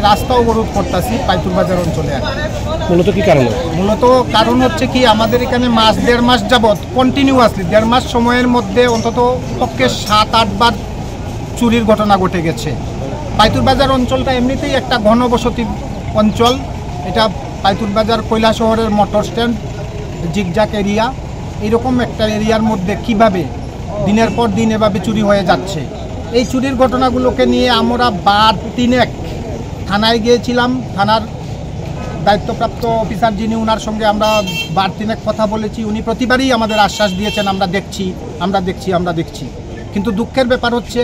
রাস্তা অবরোধ করতেছি পাইতুর বাজার অঞ্চলে। মূলত কি কারণ? মূলত কারণ হচ্ছে কি, আমাদের এখানে দেড় মাস যাবৎ কন্টিনিউয়াসলি দেড় মাস সময়ের মধ্যে অন্তত পক্ষে 7-8 বার চুরির ঘটনা ঘটে গেছে। পাইতুর বাজার অঞ্চলটা এমনিতেই একটা ঘনবসতি অঞ্চল। এটা পাইতুর বাজার কৈলা শহরের মোটর স্ট্যান্ড, জিগজাক এরিয়া, এইরকম একটা এরিয়ার মধ্যে কিভাবে দিনের পর দিন এভাবে চুরি হয়ে যাচ্ছে। এই চুরির ঘটনাগুলোকে নিয়ে আমরা বার 3 থানায় গিয়েছিলাম। থানার দায়িত্বপ্রাপ্ত অফিসার যিনি, ওনার সঙ্গে আমরা বার 3 কথা বলেছি। উনি প্রতিবারই আমাদের আশ্বাস দিয়েছেন আমরা দেখছি। কিন্তু দুঃখের ব্যাপার হচ্ছে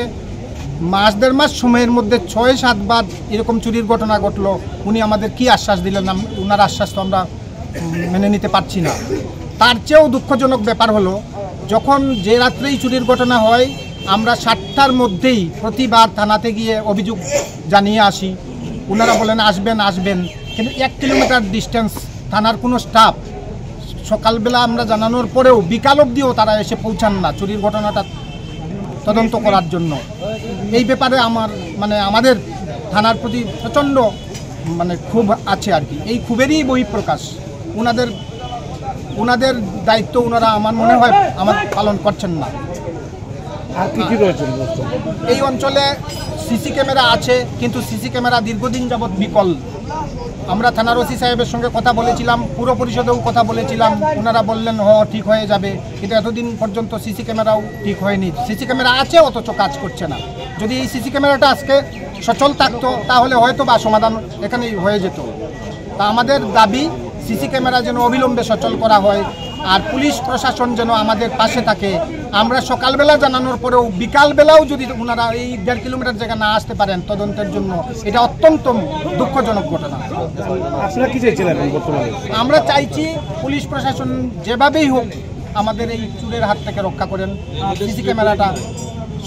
দেড় মাস সময়ের মধ্যে 6-7 বার এরকম চুরির ঘটনা ঘটলো। উনি আমাদের কি আশ্বাস দিলেন, ওনার আশ্বাস তো আমরা মেনে নিতে পারছি না। তার চেয়েও দুঃখজনক ব্যাপার হলো, যখন যে রাত্রেই চুরির ঘটনা হয় আমরা 7টার মধ্যেই প্রতিবার থানাতে গিয়ে অভিযোগ জানিয়ে আসি। ওনারা বলেন আসবেন, কিন্তু 1 কিলোমিটার ডিস্টেন্স থানার কোনো স্টাফ সকালবেলা আমরা জানানোর পরেও বিকাল অবধিও তারা এসে পৌঁছান না চুরির ঘটনাটা তদন্ত করার জন্য। এই ব্যাপারে আমাদের থানার প্রতি প্রচণ্ড ক্ষোভ আছে আর কি। এই ক্ষোভেরই বহিঃপ্রকাশ। ওনাদের দায়িত্ব ওনারা আমার মনে হয় পালন করছেন না। আর কি রয়েছে এই অঞ্চলে? সিসি ক্যামেরা আছে, কিন্তু সিসি ক্যামেরা দীর্ঘদিন যাবৎ বিকল। আমরা থানার ওসি সাহেবের সঙ্গে কথা বলেছিলাম, পুর পরিষদেও কথা বলেছিলাম। ওনারা বললেন ঠিক হয়ে যাবে, কিন্তু এতদিন পর্যন্ত সিসি ক্যামেরাও ঠিক হয়নি। সিসি ক্যামেরা আছে, অথচ কাজ করছে না। যদি এই সিসি ক্যামেরাটা আজকে সচল থাকতো তাহলে হয়তো বা সমাধান এখানেই হয়ে যেত। তা আমাদের দাবি, সিসি ক্যামেরা যেন অবিলম্বে সচল করা হয়, আর পুলিশ প্রশাসন যেন আমাদের পাশে থাকে। আমরা সকালবেলা জানানোর পরেও বিকালবেলাও যদি ওনারা এই 1.5 কিলোমিটার জায়গা না আসতে পারেন তদন্তের জন্য, এটা অত্যন্ত দুঃখজনক ঘটনা। আপনারা কি চাইছিলেন বর্তমানে? আমরা চাইছি পুলিশ প্রশাসন যেভাবেই হোক আমাদের এই চুরের হাত থেকে রক্ষা করেন, সিসি ক্যামেরাটা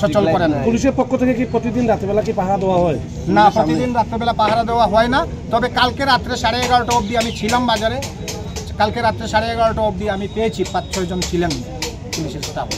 সচল করেন। পুলিশের পক্ষ থেকে কি প্রতিদিন রাতেবেলা কি পাহারা দেওয়া হয়? না, প্রতিদিন রাত্রেবেলা পাহারা দেওয়া হয় না। তবে কালকে রাত্রে 11:30 অবধি আমি ছিলাম বাজারে। কালকে রাত্রে 11:30 অবধি আমি পেয়েছি 5-6 জন ছিলেন পুলিশের স্টাফ।